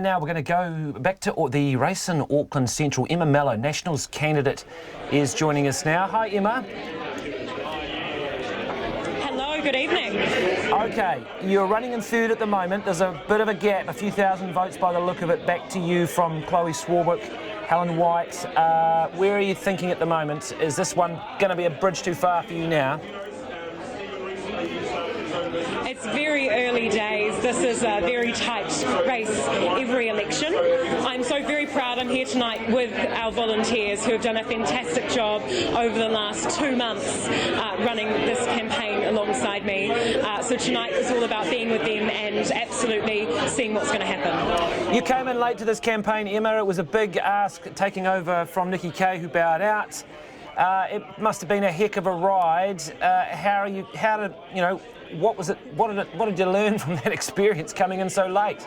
Now we're going to go back to the race in Auckland Central. Emma Mellow, Nationals candidate, is joining us now. Hi, Emma. Hello, good evening. Okay, you're running in third at the moment. There's a bit of a gap, a few thousand votes by the look of it, back to you from Chloe Swarbrick, Helen White. Where are you thinking at the moment? Is this one going to be a bridge too far for you now? It's very early days. This is a very tight race every election. I'm so very proud I'm here tonight with our volunteers who have done a fantastic job over the last 2 months running this campaign alongside me. So tonight is all about being with them and absolutely seeing what's going to happen. You came in late to this campaign, Emma. It was a big ask taking over from Nikki Kay, who bowed out. It must have been a heck of a ride. What was it? What did you learn from that experience coming in so late?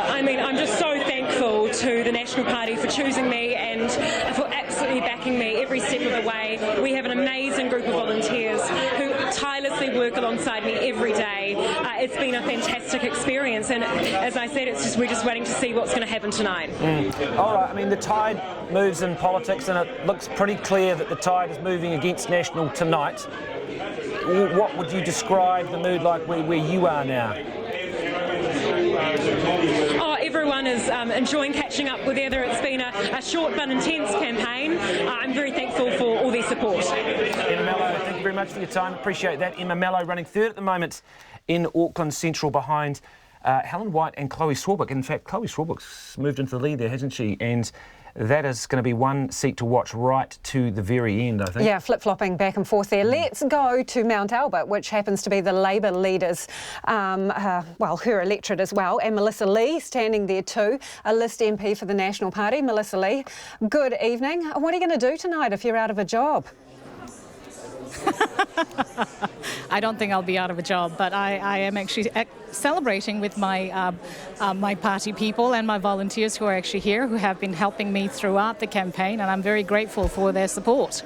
I'm just so thankful to the National Party for choosing me and for absolutely backing me every step of the way. We have an amazing group of volunteers who tirelessly work alongside me every day. It's been a fantastic experience, and as I said, we're just waiting to see what's going to happen tonight. All right, I mean, the tide moves in politics, and it looks pretty clear that the tide is moving against National tonight. What would you describe the mood like where you are now? Everyone is enjoying catching up with either. It's been a short but intense campaign. I'm very thankful for all their support. Emma Mellow, thank you very much for your time. Appreciate that. Emma Mellow running third at the moment in Auckland Central behind Helen White and Chloe Swarbrick. In fact, Chloe Swarbrick's moved into the lead there, hasn't she? And that is going to be one seat to watch right to the very end, I think. Yeah, flip-flopping back and forth there. Let's go to Mount Albert, which happens to be the Labour leader's, her electorate as well, and Melissa Lee standing there too, a list MP for the National Party. Melissa Lee, good evening. What are you going to do tonight if you're out of a job? I don't think I'll be out of a job, but I am actually celebrating with my my party people and my volunteers who are actually here, who have been helping me throughout the campaign, and I'm very grateful for their support.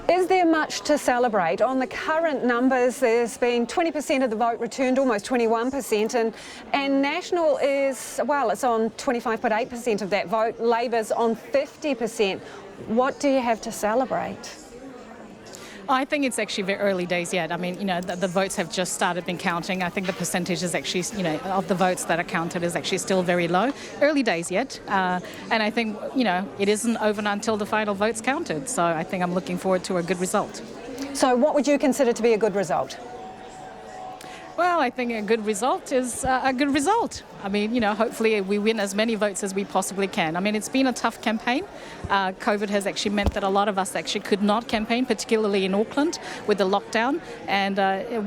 Is there much to celebrate? On the current numbers, there's been 20% of the vote returned, almost 21%, and National is, well, it's on 25.8% of that vote. Labour's on 50%. What do you have to celebrate? I think it's actually very early days yet. I mean, the votes have just started been counting. I think the percentage is actually, of the votes that are counted is actually still very low. Early days yet. And I think, it isn't over until the final vote's counted. So I think I'm looking forward to a good result. So what would you consider to be a good result? Well, I think a good result is a good result. I mean, hopefully we win as many votes as we possibly can. I mean, it's been a tough campaign. COVID has actually meant that a lot of us actually could not campaign, particularly in Auckland with the lockdown and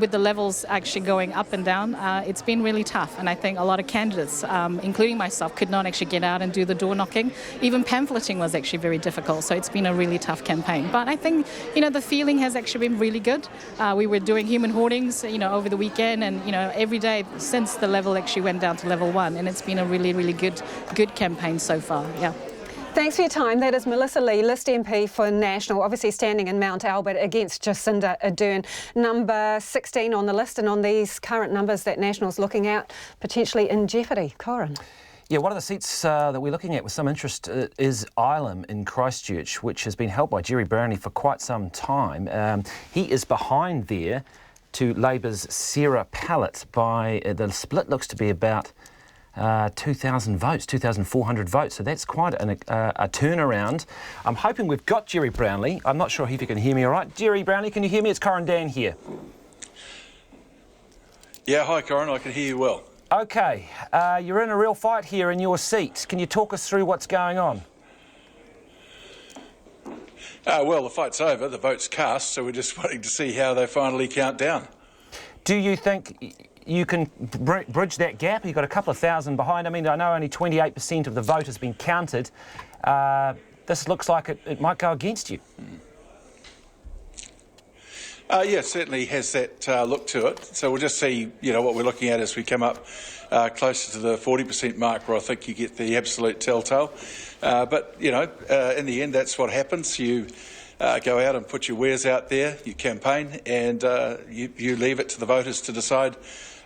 with the levels actually going up and down. It's been really tough, and I think a lot of candidates, including myself, could not actually get out and do the door knocking. Even pamphleting was actually very difficult, so it's been a really tough campaign. But I think, the feeling has actually been really good. We were doing human hoardings, over the weekend, and every day since the level actually went down to level 1, and it's been a really, really good campaign so far. Yeah. Thanks for your time. That is Melissa Lee, List MP for National, obviously standing in Mount Albert against Jacinda Ardern, number 16 on the list, and on these current numbers that National's looking at, potentially in jeopardy. Corin. Yeah, one of the seats that we're looking at with some interest is Ilam in Christchurch, which has been held by Gerry Brownlee for quite some time. He is behind there to Labour's Sarah Pallett by the split looks to be about 2,000 votes, 2,400 votes. So that's quite a turnaround. I'm hoping we've got Gerry Brownlee. I'm not sure if you can hear me all right. Gerry Brownlee, can you hear me? It's Corin Dann here. Yeah, hi Corin, I can hear you well. Okay, you're in a real fight here in your seat. Can you talk us through what's going on? Well, the fight's over, the vote's cast, so we're just waiting to see how they finally count down. Do you think you can bridge that gap? You've got a couple of thousand behind. I mean, I know only 28% of the vote has been counted. This looks like it might go against you. Yeah, certainly has that look to it. So we'll just see, what we're looking at as we come up closer to the 40% mark, where I think you get the absolute telltale. But, in the end, that's what happens. You go out and put your wares out there, you campaign, and you leave it to the voters to decide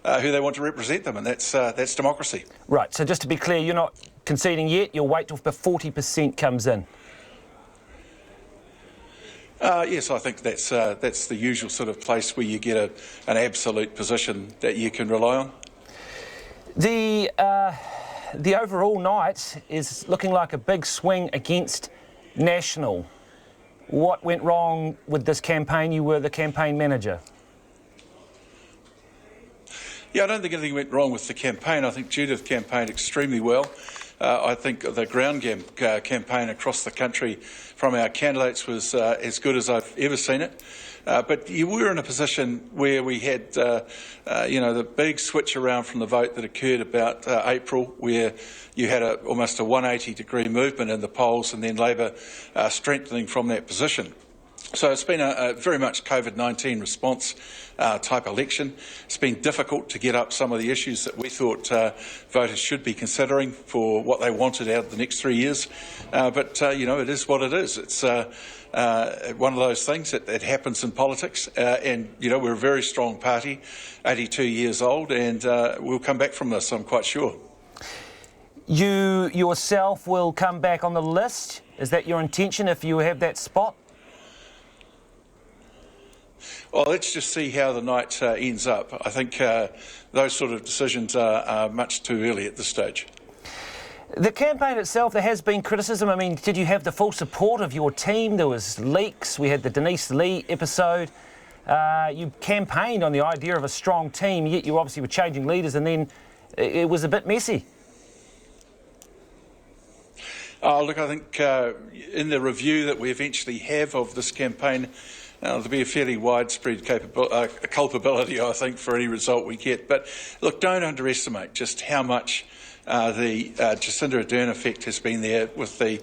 who they want to represent them, and that's democracy. Right, so just to be clear, you're not conceding yet, you'll wait till the 40% comes in? Yes, I think that's the usual sort of place where you get an absolute position that you can rely on. The overall night is looking like a big swing against National. What went wrong with this campaign? You were the campaign manager. Yeah, I don't think anything went wrong with the campaign. I think Judith campaigned extremely well. I think the ground campaign across the country from our candidates was as good as I've ever seen it. But you were in a position where we had, the big switch around from the vote that occurred about April, where you had almost a 180-degree movement in the polls, and then Labor strengthening from that position. So it's been a very much COVID-19 response type election. It's been difficult to get up some of the issues that we thought voters should be considering for what they wanted out of the next 3 years. But it is what it is. It's one of those things that happens in politics. And we're a very strong party, 82 years old, and we'll come back from this, I'm quite sure. You yourself will come back on the list? Is that your intention if you have that spot? Well, let's just see how the night ends up. I think those sort of decisions are much too early at this stage. The campaign itself, there has been criticism. I mean, did you have the full support of your team? There was leaks. We had the Denise Lee episode. You campaigned on the idea of a strong team, yet you obviously were changing leaders, and then it was a bit messy. Look, I think in the review that we eventually have of this campaign, there'll be a fairly widespread culpability, I think, for any result we get. But look, don't underestimate just how much the Jacinda Ardern effect has been there with the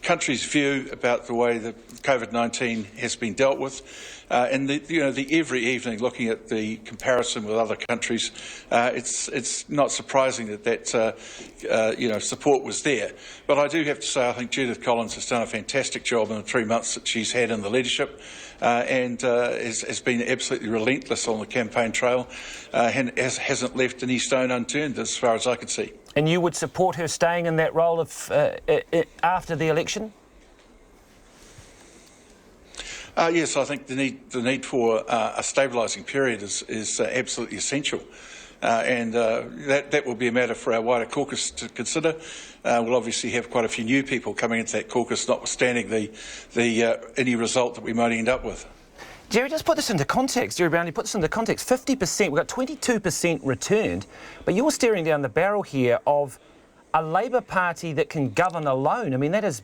country's view about the way that COVID-19 has been dealt with. And the every evening looking at the comparison with other countries, it's not surprising that support was there. But I do have to say I think Judith Collins has done a fantastic job in the 3 months that she's had in the leadership, and has been absolutely relentless on the campaign trail, and hasn't left any stone unturned as far as I can see. And you would support her staying in that role after the election? Yes, I think the need for a stabilising period is absolutely essential, and that will be a matter for our wider caucus to consider. We'll obviously have quite a few new people coming into that caucus, notwithstanding any result that we might end up with. Gerry, just put this into context. Gerry Brownlee, put this into context. 50%, we've got 22% returned, but you're staring down the barrel here of a Labor Party that can govern alone. I mean, that has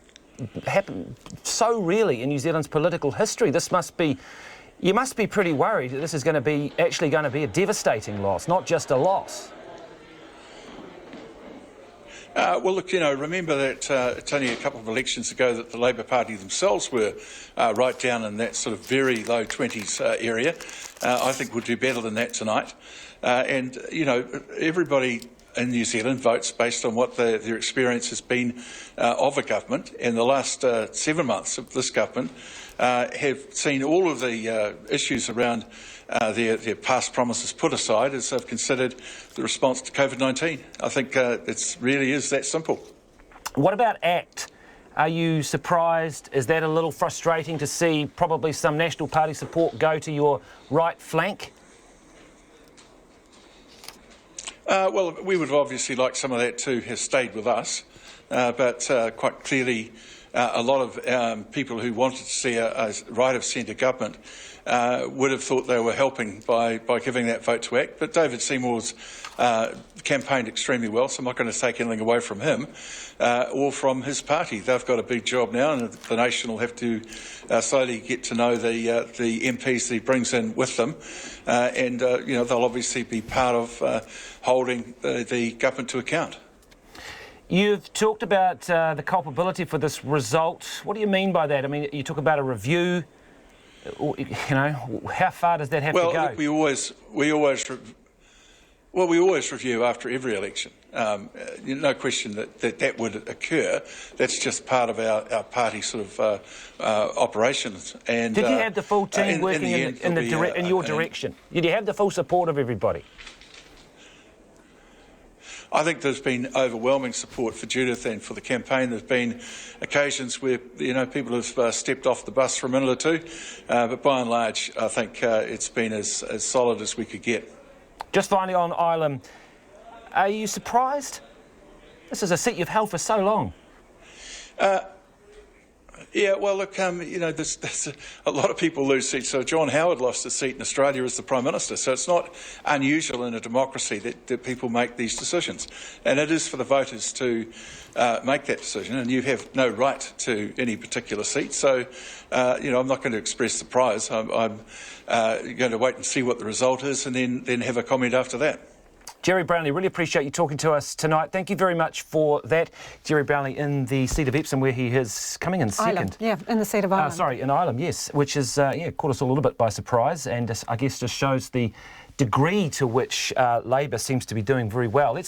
happened so rarely in New Zealand's political history. You must be pretty worried that this is going to be a devastating loss, not just a loss. Well, look, remember that it's only a couple of elections ago that the Labor Party themselves were right down in that sort of very low 20s area. I think we'll do better than that tonight. And everybody in New Zealand votes based on what their experience has been of a government, and the last 7 months of this government have seen all of the issues around their past promises put aside as they've considered the response to COVID-19. I think it really is that simple. What about ACT? Are you surprised? Is that a little frustrating to see probably some National Party support go to your right flank? Well, we would obviously like some of that to have stayed with us, but quite clearly a lot of people who wanted to see a right-of-centre government would have thought they were helping by giving that vote to ACT. But David Seymour's campaigned extremely well, so I'm not going to take anything away from him or from his party. They've got a big job now, and the nation will have to slowly get to know the MPs that he brings in with them, and they'll obviously be part of holding the government to account. You've talked about the culpability for this result. What do you mean by that? I mean, you talk about a review. How far does that have to go? Well, we always Well, we always review after every election. No question that would occur. That's just part of our party sort of operations. And did you have the full team working in your direction? Did you have the full support of everybody? I think there's been overwhelming support for Judith and for the campaign. There's been occasions where people have stepped off the bus for a minute or two, but by and large, I think it's been as solid as we could get. Just finally on Ilam, are you surprised? This is a seat you've held for so long. Yeah, well, look, there's a lot of people lose seats. So John Howard lost his seat in Australia as the Prime Minister. So it's not unusual in a democracy that people make these decisions. And it is for the voters to make that decision. And you have no right to any particular seat. So, I'm not going to express surprise. I'm going to wait and see what the result is and then have a comment after that. Gerry Brownlee, really appreciate you talking to us tonight. Thank you very much for that. Gerry Brownlee in the seat of Epsom, where he is coming in second. Ilam, in the seat of Ilam. In Ilam, yes, which is, caught us a little bit by surprise, and I guess just shows the degree to which Labor seems to be doing very well. Let's